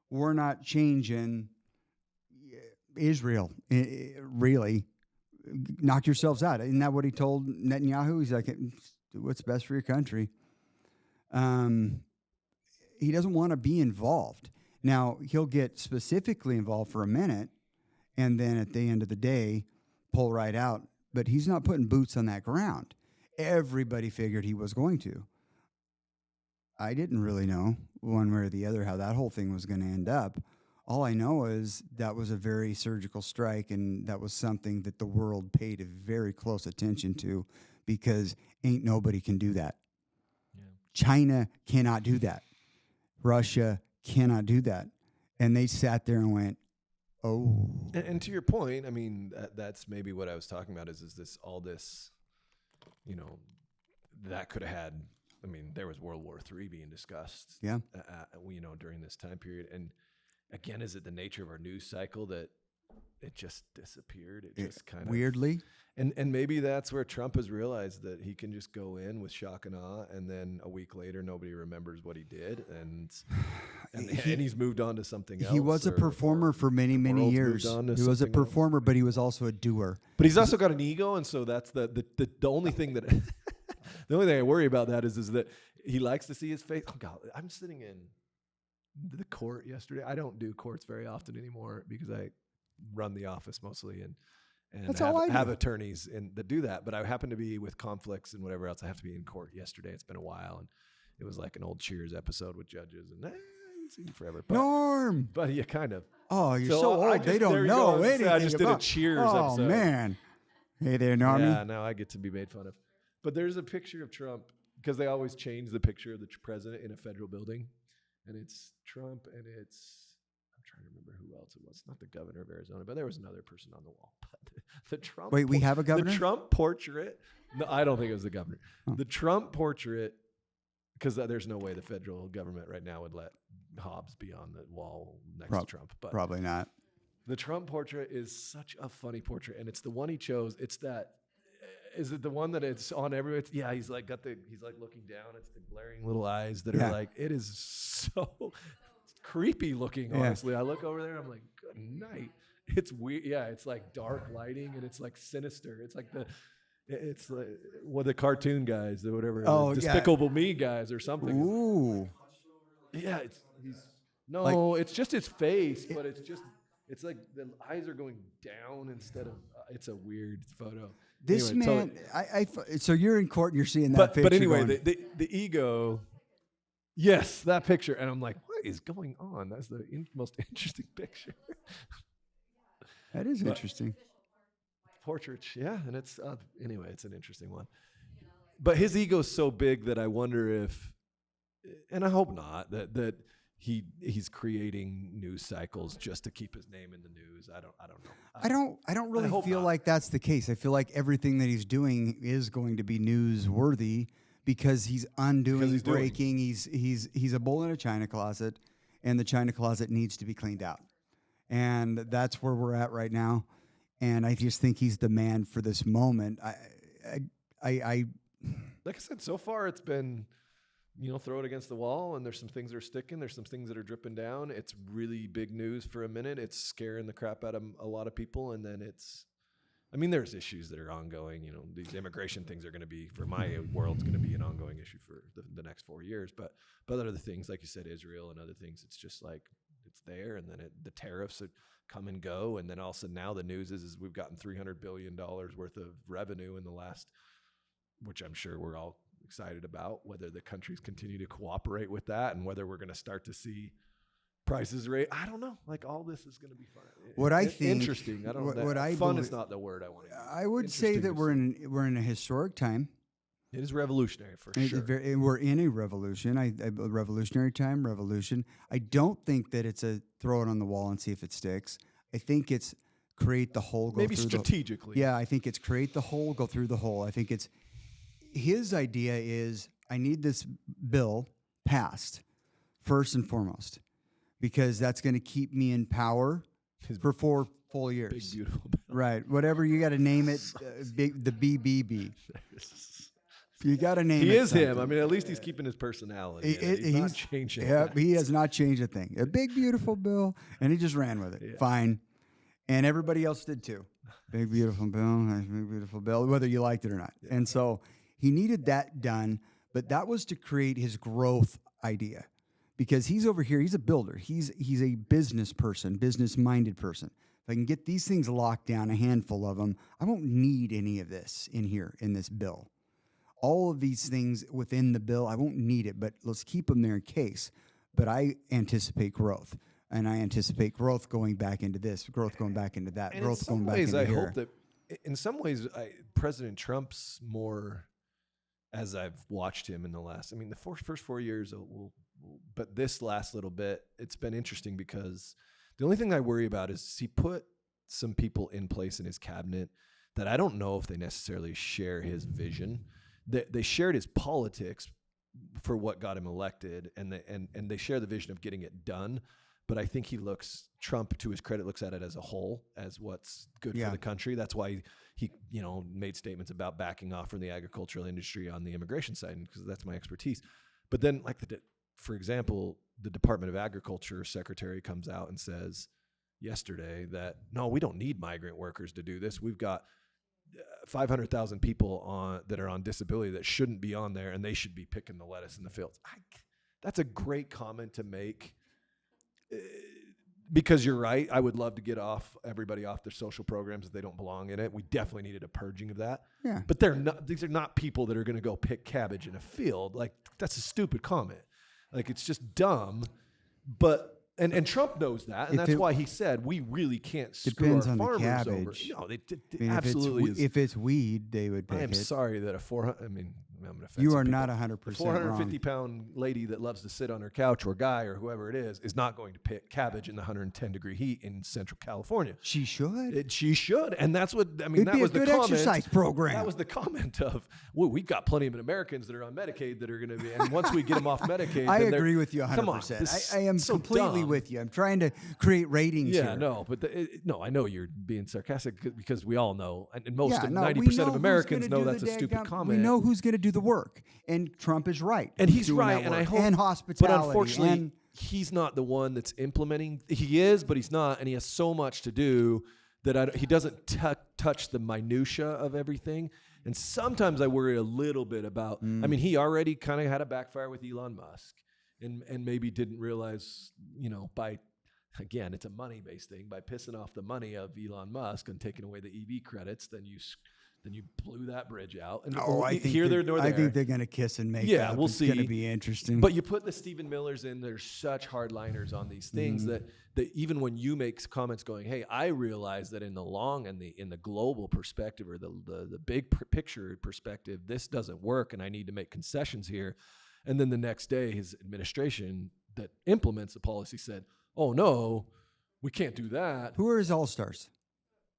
We're not changing Israel, really. Knock yourselves out. Isn't that what he told Netanyahu? He's like, do what's best for your country. He doesn't want to be involved. Now, he'll get specifically involved for a minute, and then at the end of the day, pull right out. But he's not putting boots on that ground. Everybody figured he was going to. I didn't really know one way or the other how that whole thing was going to end up. All I know is that was a very surgical strike, and that was something that the world paid a very close attention to, because ain't nobody can do that. Yeah. China cannot do that. Russia cannot do that. And they sat there and went, oh. And to your point, I mean, that's maybe what I was talking about is this all this, that could have had, I mean, there was World War III being discussed, during this time period. And again, is it the nature of our news cycle that it just disappeared? It just kind of weirdly. And maybe that's where Trump has realized that he can just go in with shock and awe, and then a week later nobody remembers what he did, and he's moved on to something else. He was a performer for many years. He was a performer, but he was also a doer. But he's also got an ego, and so that's the only thing that the only thing I worry about that is that he likes to see his face. Oh God, I'm sitting in the court yesterday. I don't do courts very often anymore because I run the office mostly and have attorneys that do that. But I happen to be with conflicts and whatever else. I have to be in court yesterday. It's been a while, and it was like an old Cheers episode with judges, and it's been forever. But, Norm! But yeah, kind of. Oh, you're so old. They don't know anything I just did a Cheers episode. Oh, man. Hey there, Normie. Yeah, now I get to be made fun of. But there's a picture of Trump, because they always change the picture of the president in a federal building. And it's Trump, and I'm trying to remember who else it was. Not the governor of Arizona, but there was another person on the wall. But the Trump. Wait, we have a governor? The Trump portrait. No, I don't think it was the governor. Oh. The Trump portrait, because there's no way the federal government right now would let Hobbs be on the wall next to Trump. But probably not. The Trump portrait is such a funny portrait, and it's the one he chose. It's that. Is it the one that it's on everywhere? Yeah, he's like looking down. It's the glaring little eyes that are like, it is so creepy looking, honestly. I look over there, I'm like, good night. It's weird. Yeah, it's like dark lighting and it's like sinister. It's like the cartoon guys or whatever. Oh, the Despicable Me guys or something. Ooh. Yeah, Like- it's just his face, but it's like the eyes are going down instead of. It's a weird photo. This Anyway, man, so you're in court and you're seeing that picture. But anyway, going, the ego. Yes, that picture, and I'm like, what is going on? That's the most interesting picture. that is interesting. Portrait, yeah, and it's anyway, it's an interesting one. But his ego's so big that I wonder if, and I hope not, that he's creating news cycles just to keep his name in the news. I don't know. I don't really feel not. like that's the case. I feel like everything that he's doing is going to be newsworthy because he's undoing, breaking. He's a bull in a china closet, and the china closet needs to be cleaned out. And that's where we're at right now. And I just think he's the man for this moment. I like I said, so far it's been, throw it against the wall, and there's some things that are sticking. There's some things that are dripping down. It's really big news for a minute. It's scaring the crap out of a lot of people, and then there's issues that are ongoing. These immigration things are going to be, for my world's going to be an ongoing issue for the next 4 years. But other things, like you said, Israel and other things, it's just like it's there, and then the tariffs come and go, and then all of a sudden now the news is we've gotten $300 billion worth of revenue in the last, which I'm sure we're all excited about, whether the countries continue to cooperate with that and whether we're going to start to see prices rate. I don't know. Like, all this is going to be fun. I think interesting. I don't know. What I fun believe, is not the word I want to use. I would say that we're in a historic time. It is revolutionary for sure. We're in a revolution. A revolutionary time, revolution. I don't think that it's a throw it on the wall and see if it sticks. I think it's create the hole. Maybe strategically. I think it's create the hole, go through the hole. I think it's his idea is I need this bill passed first and foremost because that's going to keep me in power for 4 full years. Big beautiful bill. Right. Whatever you got to name it, the BBB. You got to name it. He is something. him. I mean, at least he's keeping his personality. He's not changing. Yeah, he has not changed a thing. A big, beautiful bill, and he just ran with it. Yeah. Fine. And everybody else did too. Big, beautiful bill, whether you liked it or not. Yeah. And so he needed that done, but that was to create his growth idea because he's over here. He's a builder. He's a business person, business-minded person. If I can get these things locked down, a handful of them, I won't need any of this in here in this bill. All of these things within the bill, I won't need it, but let's keep them there in case. But I anticipate growth, and I anticipate growth going back into this, growth going back into that, and growth going back into I here. hope that in some ways, President Trump's more, as I've watched him in the last, the first 4 years, but this last little bit, it's been interesting because the only thing I worry about is he put some people in place in his cabinet that I don't know if they necessarily share his vision. They shared his politics for what got him elected, and they share the vision of getting it done. But I think Trump, to his credit, looks at it as a whole, as what's good for the country. That's why he made statements about backing off from the agricultural industry on the immigration side, because that's my expertise. But then, for example, the Department of Agriculture secretary comes out and says yesterday that, no, we don't need migrant workers to do this. We've got 500,000 people that are on disability that shouldn't be on there, and they should be picking the lettuce in the fields. That's a great comment to make, because you're right. I would love to get everybody off their social programs if they don't belong in it. We definitely needed a purging of that. Yeah. But these are not people that are going to go pick cabbage in a field. Like, that's a stupid comment. Like, it's just dumb. But And Trump knows that, and that's why he said we really can't screw our farmers over. No, they absolutely is. If it's weed, they would pick it. I am sorry that I'm going to offend you some are people. Not 100% wrong. 450-pound lady that loves to sit on her couch, or guy, or whoever it is not going to pick cabbage in the 110-degree heat in Central California. She should. She should, and that's what It'd that be was a the good comment. exercise program. That was the comment of, well, we've got plenty of Americans that are on Medicaid that are going to be, and once we get them off Medicaid, I then agree with you 100%. Come on, I am so completely dumb. with you. I'm trying to create ratings here. Yeah, no, but I know you're being sarcastic because we all know, and most of 90% we know of Americans know that's a daggum, stupid comment. We know who's going to do the work, and Trump is right. And he's right, and I hope. And hospitality. But unfortunately, he's not the one that's implementing. He is, but he's not, and he has so much to do that he doesn't touch the minutia of everything. And sometimes I worry a little bit about. I mean, he already kind of had a backfire with Elon Musk, and maybe didn't realize, by, again, it's a money-based thing. By pissing off the money of Elon Musk and taking away the EV credits, then you blew that bridge out. And I think they're going to kiss and make up. We'll see. It's going to be interesting. But you put the Stephen Millers in, they're such hardliners on these things that even when you make comments going, hey, I realize that in the long and in the global perspective, or the big picture perspective, this doesn't work and I need to make concessions here. And then the next day, his administration that implements the policy said, oh no, we can't do that. Who are his all-stars?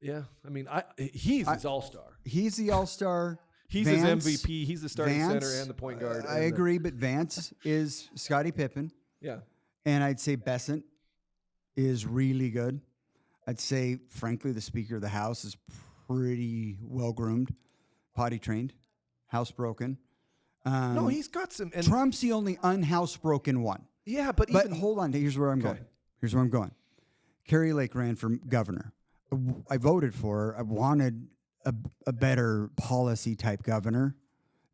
Yeah, I mean, he's his all-star. He's the all-star. He's Vance, his MVP. He's the starting center and the point guard. I agree, but Vance is Scottie Pippen. Yeah. And I'd say Besant is really good. I'd say, frankly, the Speaker of the House is pretty well-groomed, potty-trained, housebroken. No, he's got some. And Trump's the only unhousebroken one. Yeah, but hold on. Here's where I'm going. Carrie Lake ran for governor. I voted for her. I wanted a better policy type governor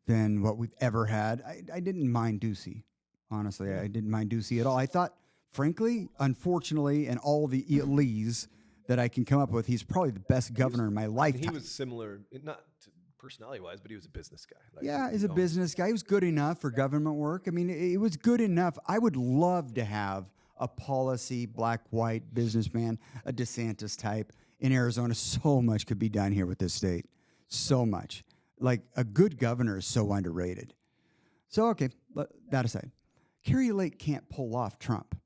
than what we've ever had. I didn't mind Ducey, honestly. I didn't mind Ducey at all. I thought, frankly, unfortunately, and all the Lees that I can come up with, he's probably the best governor in my lifetime. He was similar, not personality-wise, but he was a business guy. He's a business guy. He was good enough for government work. I mean, it was good enough. I would love to have a policy, black, white businessman, a DeSantis type in Arizona. So much could be done here with this state. So much. Like, a good governor is so underrated. So, okay, that aside. Carrie Lake can't pull off Trump.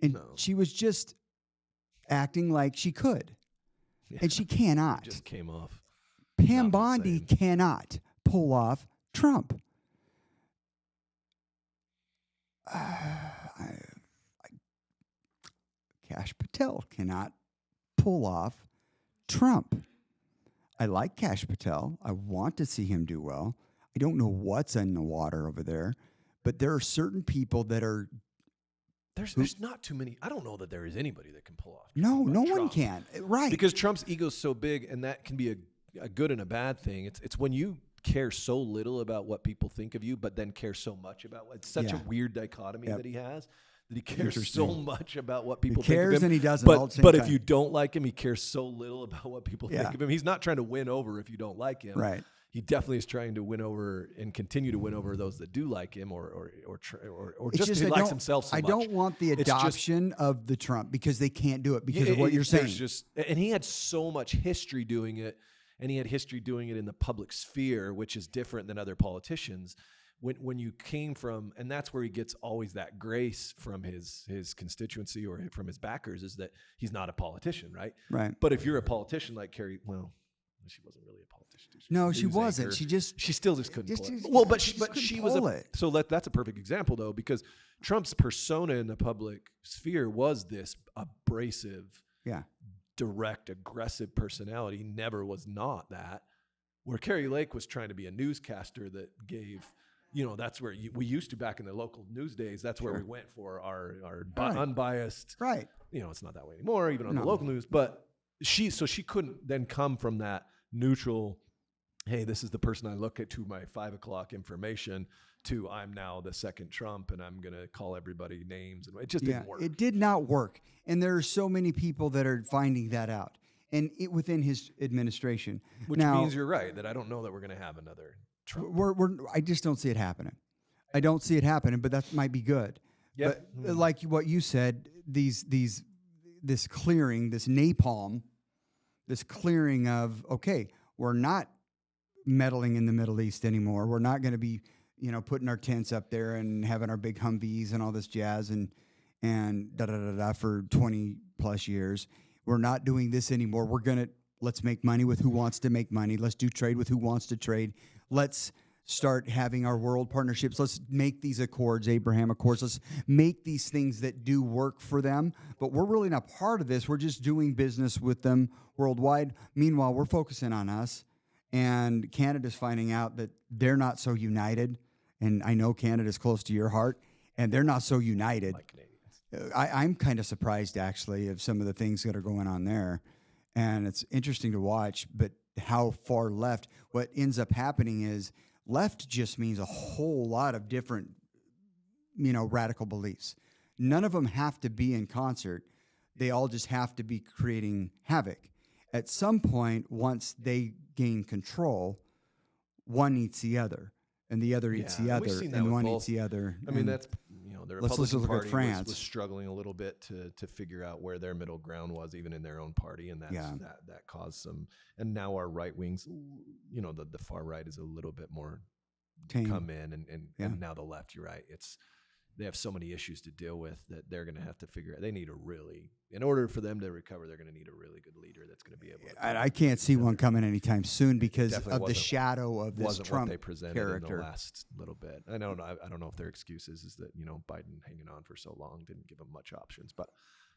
And she was just acting like she could. Yeah. And she cannot. It just came off. Pam Bondi cannot pull off Trump. Kash Patel cannot pull off Trump. I like Kash Patel. I want to see him do well. I don't know what's in the water over there, but there are certain people that are. There's not too many. I don't know that there is anybody that can pull off. No Trump. One can. Right. Because Trump's ego is so big, and that can be a good and a bad thing. It's when you care so little about what people think of you, but then care so much about it's such a weird dichotomy that he has. That he cares so much about what people think of him. He cares and he doesn't. But if you don't like him, he cares so little about what people think of him. He's not trying to win over if you don't like him. Right. He definitely is trying to win over and continue to win over those that do like him, or just he likes himself so much. I don't want the adoption of the Trump because they can't do it because of what you're saying. And he had so much history doing it, and he had history doing it in the public sphere, which is different than other politicians. When you came from, and that's where he gets always that grace from his constituency or from his backers, is that he's not a politician, right? Right. But if you're a politician like Carrie, well, she wasn't really a politician. She wasn't. Anchor. She still just couldn't pull it. Well, but she was so that's a perfect example though, because Trump's persona in the public sphere was this abrasive, direct, aggressive personality. He never was not that. Where Carrie Lake was trying to be a newscaster that gave. That's where we used to back in the local news days. That's where we went for our unbiased. Right. It's not that way anymore, even on the local news. But she couldn't then come from that neutral, hey, this is the person I look at to my 5 o'clock information, to I'm now the second Trump and I'm going to call everybody names. And it just didn't work. It did not work. And there are so many people that are finding that out. And within his administration. Which means you're right, that I don't know that we're going to have another Trump. I just don't see it happening. I don't see it happening, but that might be good. Yep. But like what you said, this clearing, this napalm, this clearing of, okay, we're not meddling in the Middle East anymore. We're not going to be, putting our tents up there and having our big Humvees and all this jazz and for 20 plus years. We're not doing this anymore. Let's make money with who wants to make money. Let's do trade with who wants to trade. Let's start having our world partnerships. Let's make these accords, Abraham Accords. Let's make these things that do work for them. But we're really not part of this. We're just doing business with them worldwide. Meanwhile, we're focusing on us. And Canada's finding out that they're not so united. And I know Canada's close to your heart. And they're not so united. Like Canadians. I'm kind of surprised actually of some of the things that are going on there, and it's interesting to watch. But how far left? What ends up happening is left just means a whole lot of different, radical beliefs. None of them have to be in concert. They all just have to be creating havoc. At some point, once they gain control, one eats the other, and the other eats the we've other, seen that and with one both. eats the other. I mean, that's the Republican look at Party France. was struggling a little bit to figure out where their middle ground was, even in their own party, and that caused some. And now our right wings, the far right is a little bit more Tame. come in, and now the left. You're right. They have so many issues to deal with that they're going to have to figure out. They need in order for them to recover, they're going to need a really good leader that's going to be able to. I can't see one coming anytime soon because Definitely of the shadow of this wasn't Trump what they presented character. in the last little bit. I don't know if their excuse is that Biden hanging on for so long didn't give them much options, but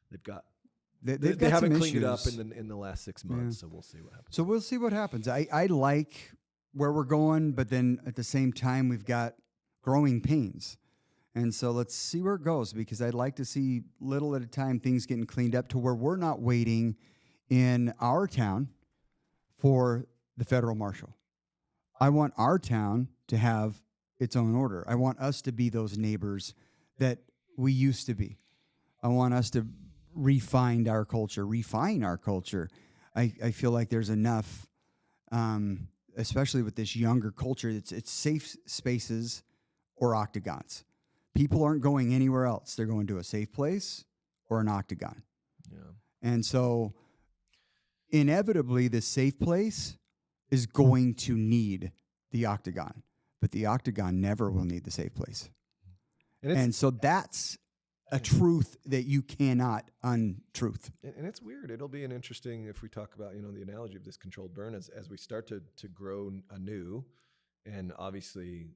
they've got They they haven't some cleaned it up issues. in the last 6 months, so we'll see what happens. So we'll see what happens. I like where we're going, but then at the same time, we've got growing pains. And so let's see where it goes, because I'd like to see little at a time things getting cleaned up to where we're not waiting in our town for the federal marshal. I want our town to have its own order. I want us to be those neighbors that we used to be. I want us to refine our culture. I feel like there's enough, especially with this younger culture, it's safe spaces or octagons. People aren't going anywhere else. They're going to a safe place or an octagon. Yeah. And so inevitably the safe place is going to need the octagon, but the octagon never will need the safe place. And so that's a truth that you cannot untruth. And it's weird. It'll be an interesting, if we talk about, the analogy of this controlled burn as we start to grow anew, and obviously,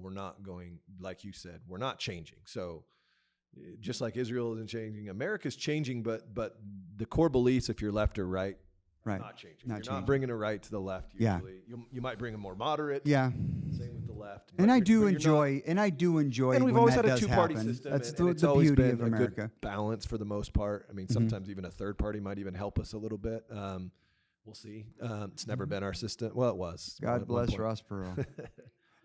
we're not going, like you said, we're not changing. So just like Israel isn't changing, America's changing, but the core beliefs, if you're left or right, not changing. You're not bringing a right to the left usually. You might bring a more moderate. Yeah. Same with the left. And I do enjoy. And we've always when had that a does two-party happen. system. That's and it's the always beauty been of a America. good balance for the most part. I mean, sometimes even a third party might even help us a little bit. We'll see. It's never been our system. Well, it was. God bless Ross Perot.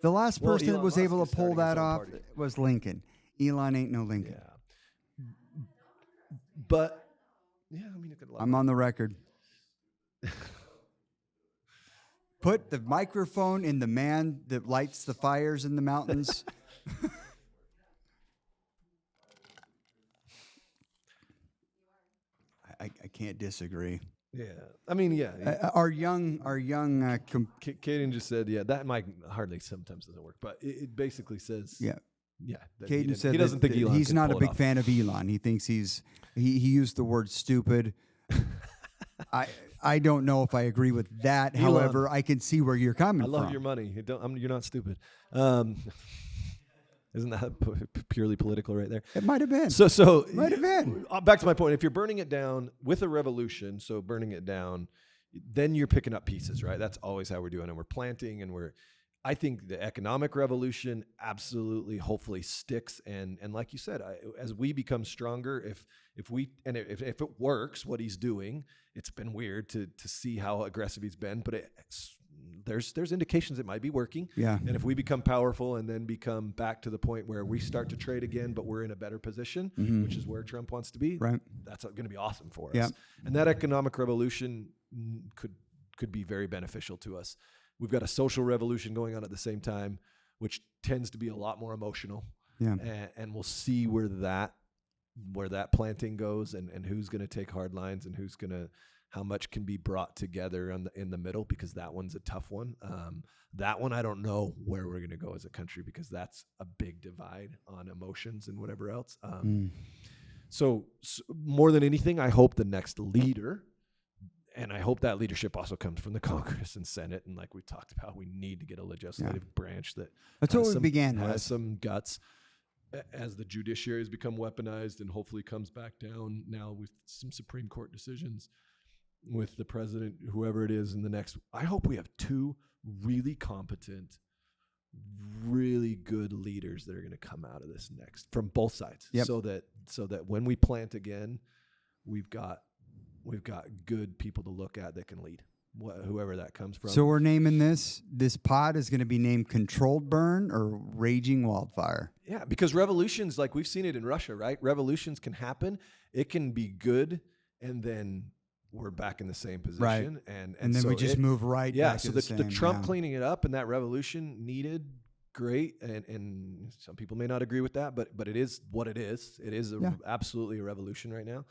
The last person that was Elon able Musk to is pull starting his that own off party. was Lincoln. Elon ain't no Lincoln. Yeah. But yeah, I mean, it could. I'm on the record. Put the microphone in the man that lights the fires in the mountains. I can't disagree. Yeah, I mean, yeah. Our young. Caden just said, yeah, that might hardly sometimes doesn't work, but it basically says, Yeah. That Caden said he doesn't think Elon he's could not a pull it big off. fan of Elon. He thinks he used the word stupid. I don't know if I agree with that. Elon, however, I can see where you're coming from. I love your money. You're not stupid. Isn't that purely political right there? It might have been. So might have been. Back to my point. If you're burning it down with a revolution, so burning it down, then you're picking up pieces, right? That's always how we're doing it. We're planting, and I think the economic revolution absolutely, hopefully sticks. And like you said, as we become stronger, if it works, what he's doing, it's been weird to see how aggressive he's been, but there's indications it might be working. Yeah. And if we become powerful and then become back to the point where we start to trade again, but we're in a better position, which is where Trump wants to be, right? That's going to be awesome for us. Yeah. And that economic revolution could be very beneficial to us. We've got a social revolution going on at the same time, which tends to be a lot more emotional. Yeah. And we'll see where that planting goes, and who's going to take hard lines and how much can be brought together in the middle, because that one's a tough one. That one, I don't know where we're going to go as a country, because that's a big divide on emotions and whatever else. So more than anything, I hope the next leader, and I hope that leadership also comes from the Congress and Senate. And like we talked about, we need to get a legislative branch that's what we began has with. some guts. As the judiciary has become weaponized and hopefully comes back down now with some Supreme Court decisions, with the president, whoever it is in the next, I hope we have two really competent, really good leaders that are going to come out of this next from both sides. Yep. So that so that when we plant again, we've got good people to look at that can lead, whoever that comes from. So we're naming this pod is going to be named Controlled Burn or Raging Wildfire. Yeah, because revolutions, like we've seen it in Russia, right? Revolutions can happen. It can be good, and then we're back in the same position. Right. And then so we just move right yeah, back so to the same, Trump cleaning it up and that revolution needed great, and some people may not agree with that, but it is what it is. It is absolutely a revolution right now.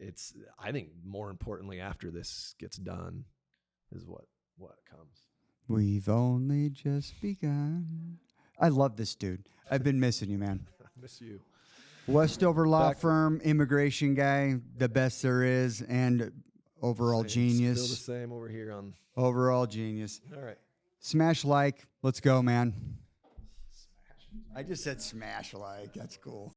It's, I think, more importantly, after this gets done, is what comes. We've only just begun. I love this dude. I've been missing you, man. I miss you. Westover Law Firm, immigration guy, the best there is, and overall genius. Still the same over here on. Overall genius. All right. Smash like. Let's go, man. I just said smash like. That's cool.